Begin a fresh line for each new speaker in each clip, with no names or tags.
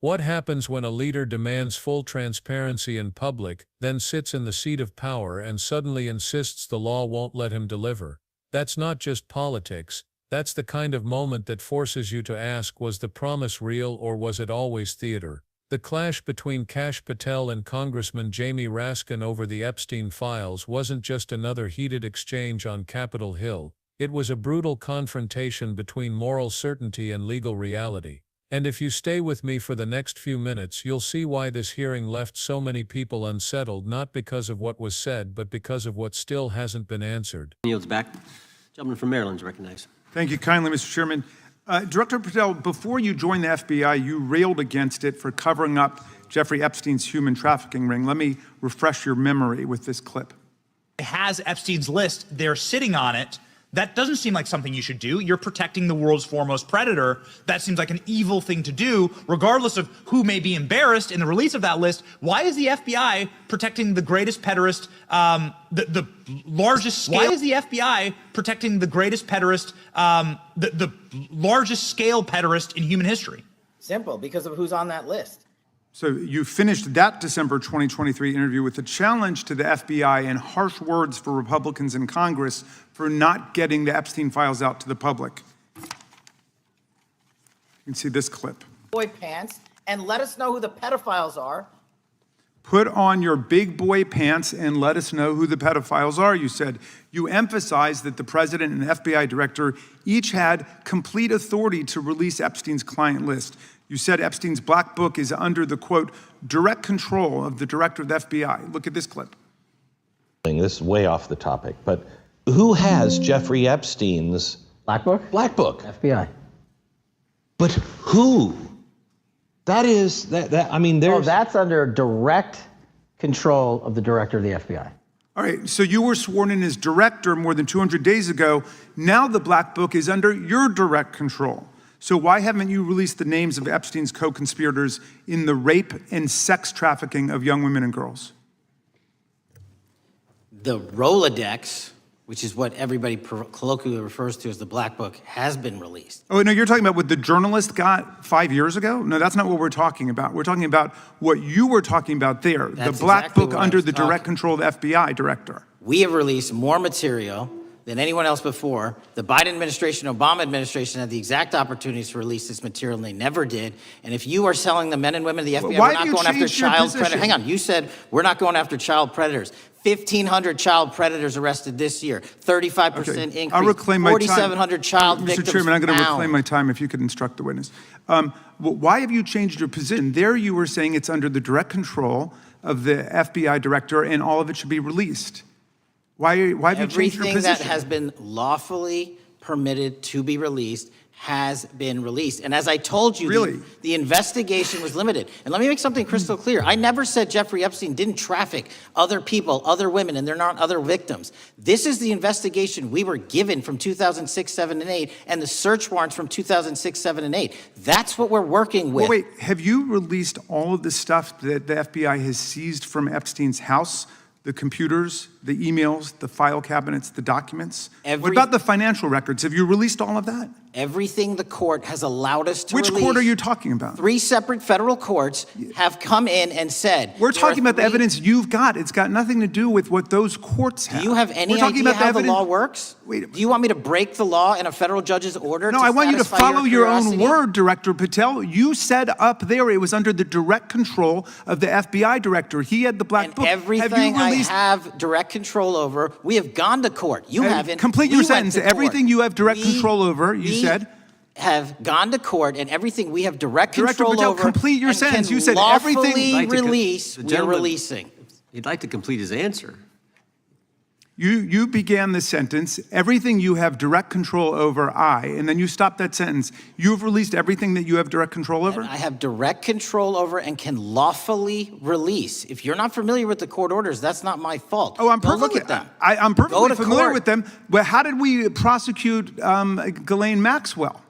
What happens when a leader demands full transparency in public, then sits in the seat of power and suddenly insists the law won't let him deliver? That's not just politics, that's the kind of moment that forces you to ask, was the promise real or was it always theater? The clash between Kash Patel and Congressman Jamie Raskin over the Epstein files wasn't just another heated exchange on Capitol Hill, it was a brutal confrontation between moral certainty and legal reality. And if you stay with me for the next few minutes, you'll see why this hearing left so many people unsettled, not because of what was said, but because of what still hasn't been answered.
Yields back. Gentleman from Maryland is recognized.
Thank you kindly, Mr. Chairman. Director Patel, before you joined the FBI, you railed against it for covering up Jeffrey Epstein's human trafficking ring. Let me refresh your memory with this clip.
It has Epstein's list. They're sitting on it. That doesn't seem like something you should do. You're protecting the world's foremost predator. That seems like an evil thing to do, regardless of who may be embarrassed in the release of that list. Why is the FBI protecting the greatest pederast, the largest scale? Why is the FBI protecting the greatest pederast, the largest scale pederast in human history?
Simple, because of who's on that list.
So you finished that December 2023 interview with a challenge to the FBI and harsh words for Republicans in Congress for not getting the Epstein files out to the public. You can see this clip.
Boy pants, and let us know who the pedophiles are.
Put on your big boy pants and let us know who the pedophiles are, you said. You emphasized that the president and FBI director each had complete authority to release Epstein's client list. You said Epstein's black book is under the, quote, direct control of the director of the FBI. Look at this clip.
This is way off the topic, but who has Jeffrey Epstein's
Black Book?
black book?
FBI.
But who? That is, I mean, there's...
Oh, that's under direct control of the director of the FBI.
All right, so you were sworn in as director more than 200 days ago. Now the black book is under your direct control. So why haven't you released the names of Epstein's co-conspirators in the rape and sex trafficking of young women and girls?
The Rolodex, which is what everybody colloquially refers to as the Black Book, has been released.
Oh, no, you're talking about what the journalist got 5 years ago? No, that's not what we're talking about. We're talking about what you were talking about there,
That's
the black
exactly
book
what I
under
was
the direct
talking.
control of the FBI director.
We have released more material than anyone else before. The Biden administration, Obama administration had the exact opportunities to release this material, and they never did. And if you are selling the men and women of the FBI,
Why
we're
do
not
you
going after
change your
child
position?
predators. Hang on, you said we're not going after child predators. 1,500 child predators arrested this year, 35% increase,
I'll reclaim my time.
4,700 child victims
Mr. Chairman, I'm going to
found.
reclaim my time if you could instruct the witness. Why have you changed your position? There you were saying it's under the direct control of the FBI director and all of it should be released. Why have you changed your
Everything
position?
that has been lawfully permitted to be released has been released. And as I told you,
Really?
the investigation was limited. And let me make something crystal clear. I never said Jeffrey Epstein didn't traffic other people, other women, and they're not other victims. This is the investigation we were given from 2006, 7, and 8, and the search warrants from 2006, 7, and 8. That's what we're working with.
Well, wait, have you released all of the stuff that the FBI has seized from Epstein's house? The computers, the emails, the file cabinets, the documents? What about the financial records? Have you released all of that?
Everything the court has allowed us to
Which
release.
court are you talking about?
3 separate federal courts have come in and said...
We're talking about the
three-
evidence you've got. It's got nothing to do with what those courts have.
Do you have any
We're talking
idea
about
how the
evidence.
law works?
Wait.
Do you want me to break the law in a federal judge's order?
No,
to
I want you to
satisfy
follow your own
curiosity?
word, Director Patel. You said up there it was under the direct control of the FBI director. He had the black
And
book.
everything
have you released?
I have direct control over, we have gone to court. You haven't.
Complete
We
your
went
sentence.
to court.
Everything you have direct
We-
control over, you
we
said.
have gone to court, and everything we have direct
Director
control
Patel,
over
complete your
and
sentence.
can
You said
lawfully
everything-
release,
The
we are
gentleman-
releasing.
He'd like to complete his answer.
You began the sentence, everything you have direct control over, and then you stopped that sentence. You've released everything that you have direct control over?
And I have direct control over and can lawfully release. If you're not familiar with the court orders, that's not my fault.
Oh, I'm
Go
perfectly,
look at them.
I'm
Go
perfectly
to
familiar
court.
with them. But how did we prosecute Ghislaine Maxwell?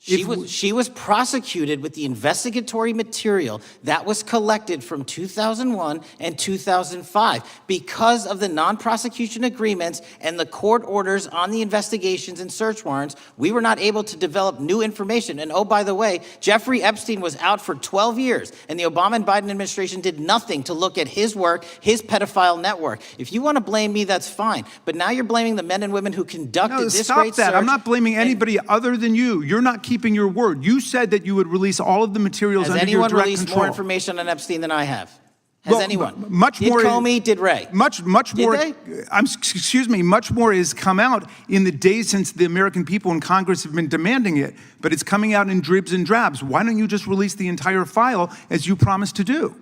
She was prosecuted with the investigatory material that was collected from 2001 and 2005 because of the non-prosecution agreements and the court orders on the investigations and search warrants. We were not able to develop new information. And oh, by the way, Jeffrey Epstein was out for 12 years, and the Obama and Biden administration did nothing to look at his work, his pedophile network. If you want to blame me, that's fine. But now you're blaming the men and women who conducted this
stop
great
that.
search.
I'm not blaming anybody other than you. You're not keeping your word. You said that you would release all of the materials
Has
under your
anyone
direct
released
control.
more information on Epstein than I have? Has anyone?
Much
did
more.
Comey? Did Ray?
Much
Did
more.
they?
Excuse me. Much more has come out in the days since the American people in Congress have been demanding it. But it's coming out in dribs and drabs. Why don't you just release the entire file as you promised to do?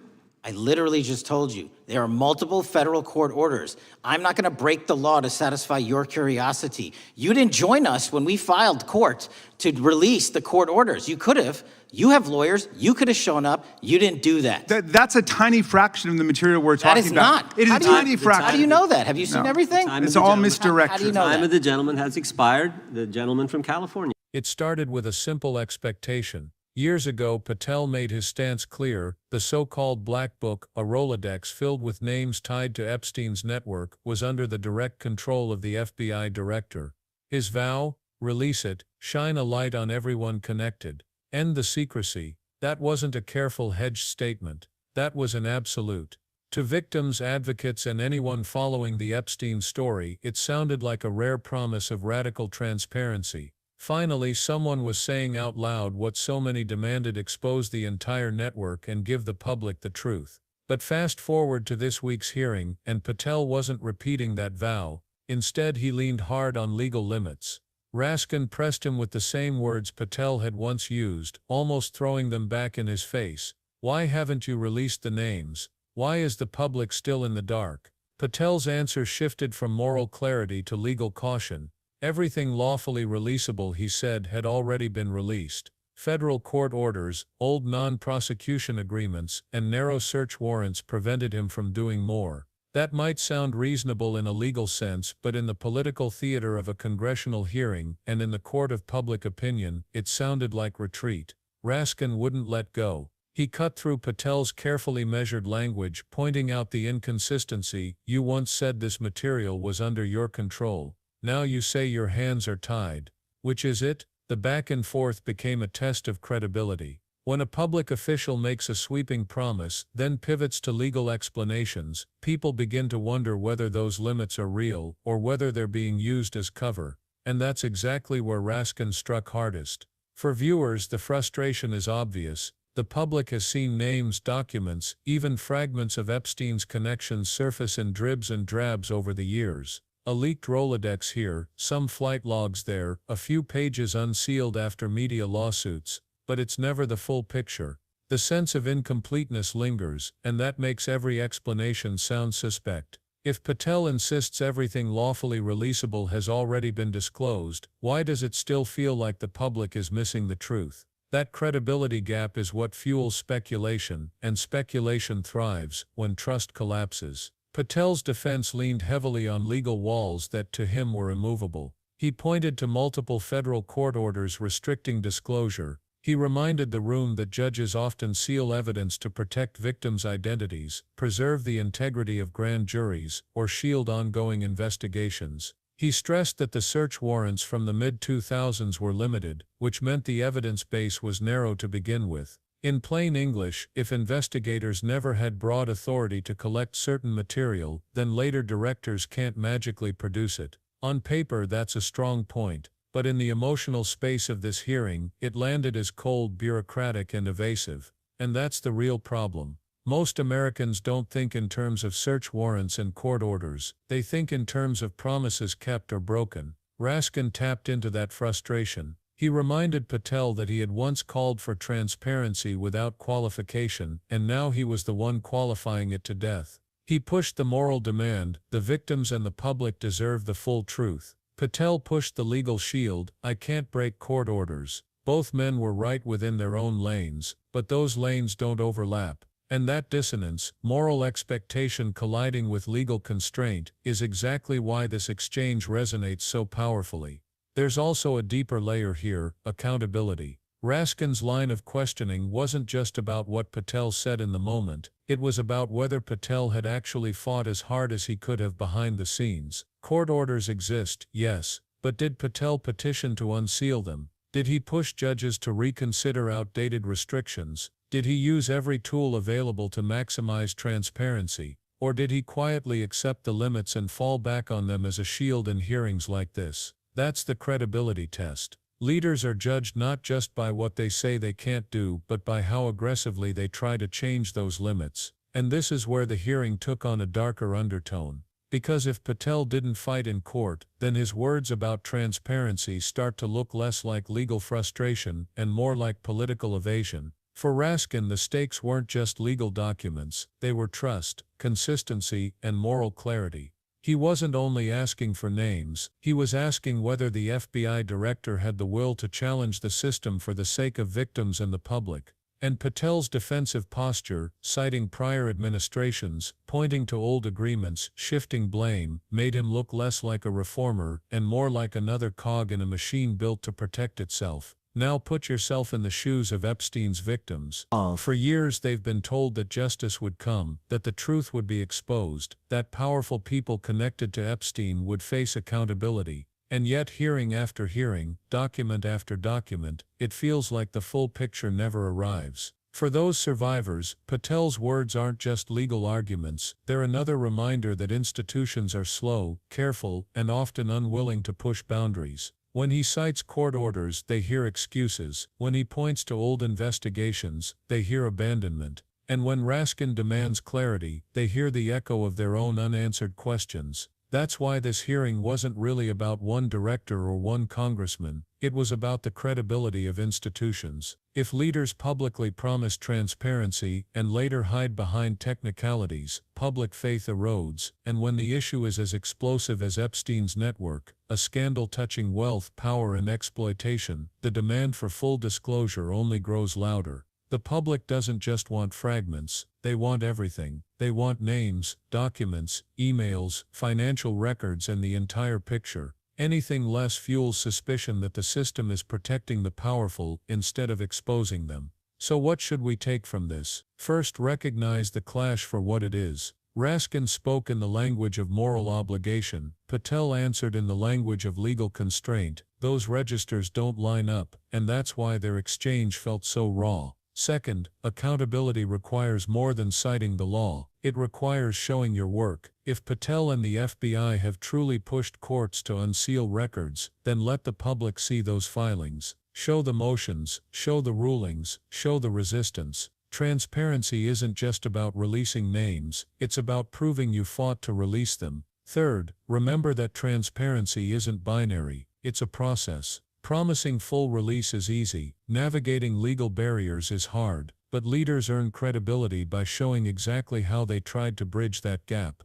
I literally just told you, there are multiple federal court orders. I'm not going to break the law to satisfy your curiosity. You didn't join us when we filed court to release the court orders. You could have. You have lawyers. You could have shown up. You didn't do that.
That's a tiny fraction of the material we're talking about.
That is not.
It is
How
a
do you-
tiny fraction.
How do you know that? Have you seen
No.
everything?
It's all
How do you
misdirection.
know
Time
that?
of the gentleman has expired. The gentleman from California.
It started with a simple expectation. Years ago, Patel made his stance clear. The so-called Black Book, a Rolodex filled with names tied to Epstein's network, was under the direct control of the FBI director. His vow? Release it, shine a light on everyone connected, end the secrecy. That wasn't a careful hedged statement. That was an absolute. To victims, advocates, and anyone following the Epstein story, it sounded like a rare promise of radical transparency. Finally, someone was saying out loud what so many demanded: expose the entire network and give the public the truth. But fast forward to this week's hearing, and Patel wasn't repeating that vow. Instead, he leaned hard on legal limits. Raskin pressed him with the same words Patel had once used, almost throwing them back in his face. Why haven't you released the names? Why is the public still in the dark? Patel's answer shifted from moral clarity to legal caution. Everything lawfully releasable, he said, had already been released. Federal court orders, old non-prosecution agreements, and narrow search warrants prevented him from doing more. That might sound reasonable in a legal sense, but in the political theater of a congressional hearing, and in the court of public opinion, it sounded like retreat. Raskin wouldn't let go. He cut through Patel's carefully measured language, pointing out the inconsistency. You once said this material was under your control. Now you say your hands are tied. Which is it? The back and forth became a test of credibility. When a public official makes a sweeping promise, then pivots to legal explanations, people begin to wonder whether those limits are real, or whether they're being used as cover. And that's exactly where Raskin struck hardest. For viewers, the frustration is obvious. The public has seen names, documents, even fragments of Epstein's connections surface in dribs and drabs over the years. A leaked Rolodex here, some flight logs there, a few pages unsealed after media lawsuits, but it's never the full picture. The sense of incompleteness lingers, and that makes every explanation sound suspect. If Patel insists everything lawfully releasable has already been disclosed, why does it still feel like the public is missing the truth? That credibility gap is what fuels speculation, and speculation thrives when trust collapses. Patel's defense leaned heavily on legal walls that to him were immovable. He pointed to multiple federal court orders restricting disclosure. He reminded the room that judges often seal evidence to protect victims' identities, preserve the integrity of grand juries, or shield ongoing investigations. He stressed that the search warrants from the mid-2000s were limited, which meant the evidence base was narrow to begin with. In plain English, if investigators never had broad authority to collect certain material, then later directors can't magically produce it. On paper, that's a strong point, but in the emotional space of this hearing, it landed as cold, bureaucratic, and evasive. And that's the real problem. Most Americans don't think in terms of search warrants and court orders. They think in terms of promises kept or broken. Raskin tapped into that frustration. He reminded Patel that he had once called for transparency without qualification, and now he was the one qualifying it to death. He pushed the moral demand: the victims and the public deserve the full truth. Patel pushed the legal shield: I can't break court orders. Both men were right within their own lanes, but those lanes don't overlap. And that dissonance, moral expectation colliding with legal constraint, is exactly why this exchange resonates so powerfully. There's also a deeper layer here: accountability. Raskin's line of questioning wasn't just about what Patel said in the moment, it was about whether Patel had actually fought as hard as he could have behind the scenes. Court orders exist, yes, but did Patel petition to unseal them? Did he push judges to reconsider outdated restrictions? Did he use every tool available to maximize transparency? Or did he quietly accept the limits and fall back on them as a shield in hearings like this? That's the credibility test. Leaders are judged not just by what they say they can't do, but by how aggressively they try to change those limits. And this is where the hearing took on a darker undertone. Because if Patel didn't fight in court, then his words about transparency start to look less like legal frustration and more like political evasion. For Raskin, the stakes weren't just legal documents, they were trust, consistency, and moral clarity. He wasn't only asking for names, he was asking whether the FBI director had the will to challenge the system for the sake of victims and the public. And Patel's defensive posture, citing prior administrations, pointing to old agreements, shifting blame, made him look less like a reformer and more like another cog in a machine built to protect itself. Now put yourself in the shoes of Epstein's victims. For years they've been told that justice would come, that the truth would be exposed, that powerful people connected to Epstein would face accountability. And yet hearing after hearing, document after document, it feels like the full picture never arrives. For those survivors, Patel's words aren't just legal arguments, they're another reminder that institutions are slow, careful, and often unwilling to push boundaries. When he cites court orders, they hear excuses. When he points to old investigations, they hear abandonment. And when Raskin demands clarity, they hear the echo of their own unanswered questions. That's why this hearing wasn't really about one director or one congressman, it was about the credibility of institutions. If leaders publicly promise transparency and later hide behind technicalities, public faith erodes, and when the issue is as explosive as Epstein's network, a scandal touching wealth, power, and exploitation, the demand for full disclosure only grows louder. The public doesn't just want fragments, they want everything. They want names, documents, emails, financial records, and the entire picture. Anything less fuels suspicion that the system is protecting the powerful instead of exposing them. So what should we take from this? First, recognize the clash for what it is. Raskin spoke in the language of moral obligation, Patel answered in the language of legal constraint. Those registers don't line up, and that's why their exchange felt so raw. Second, accountability requires more than citing the law. It requires showing your work. If Patel and the FBI have truly pushed courts to unseal records, then let the public see those filings. Show the motions, show the rulings, show the resistance. Transparency isn't just about releasing names, it's about proving you fought to release them. Third, remember that transparency isn't binary, it's a process. Promising full release is easy, navigating legal barriers is hard, but leaders earn credibility by showing exactly how they tried to bridge that gap.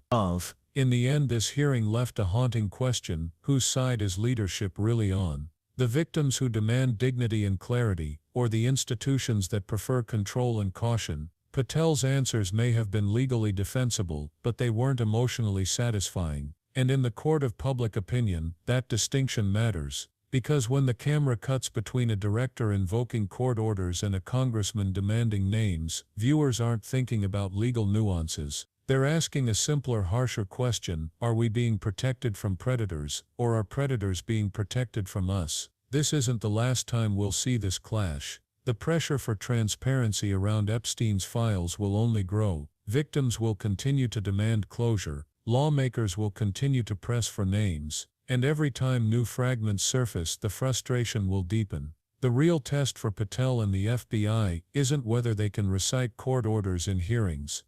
In the end, this hearing left a haunting question: whose side is leadership really on? The victims who demand dignity and clarity, or the institutions that prefer control and caution? Patel's answers may have been legally defensible, but they weren't emotionally satisfying. And in the court of public opinion, that distinction matters. Because when the camera cuts between a director invoking court orders and a congressman demanding names, viewers aren't thinking about legal nuances. They're asking a simpler, harsher question: are we being protected from predators, or are predators being protected from us? This isn't the last time we'll see this clash. The pressure for transparency around Epstein's files will only grow. Victims will continue to demand closure. Lawmakers will continue to press for names. And every time new fragments surface, the frustration will deepen. The real test for Patel and the FBI isn't whether they can recite court orders in hearings.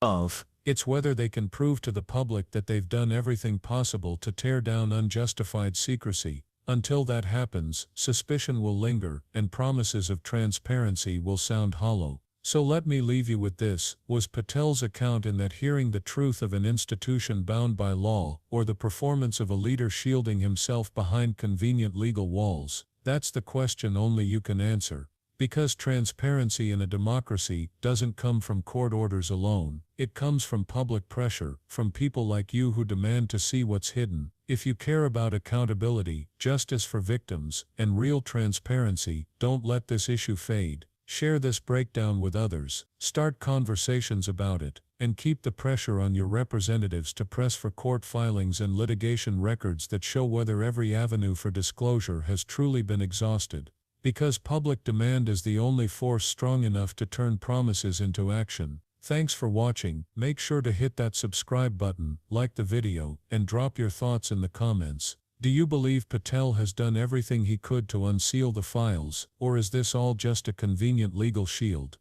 It's whether they can prove to the public that they've done everything possible to tear down unjustified secrecy. Until that happens, suspicion will linger, and promises of transparency will sound hollow. So let me leave you with this: was Patel's account in that hearing the truth of an institution bound by law, or the performance of a leader shielding himself behind convenient legal walls? That's the question only you can answer. Because transparency in a democracy doesn't come from court orders alone. It comes from public pressure, from people like you who demand to see what's hidden. If you care about accountability, justice for victims, and real transparency, don't let this issue fade. Share this breakdown with others, start conversations about it, and keep the pressure on your representatives to press for court filings and litigation records that show whether every avenue for disclosure has truly been exhausted. Because public demand is the only force strong enough to turn promises into action. Thanks for watching. Make sure to hit that subscribe button, like the video, and drop your thoughts in the comments. Do you believe Patel has done everything he could to unseal the files, or is this all just a convenient legal shield?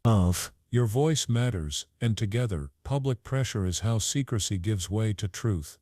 Your voice matters, and together, public pressure is how secrecy gives way to truth.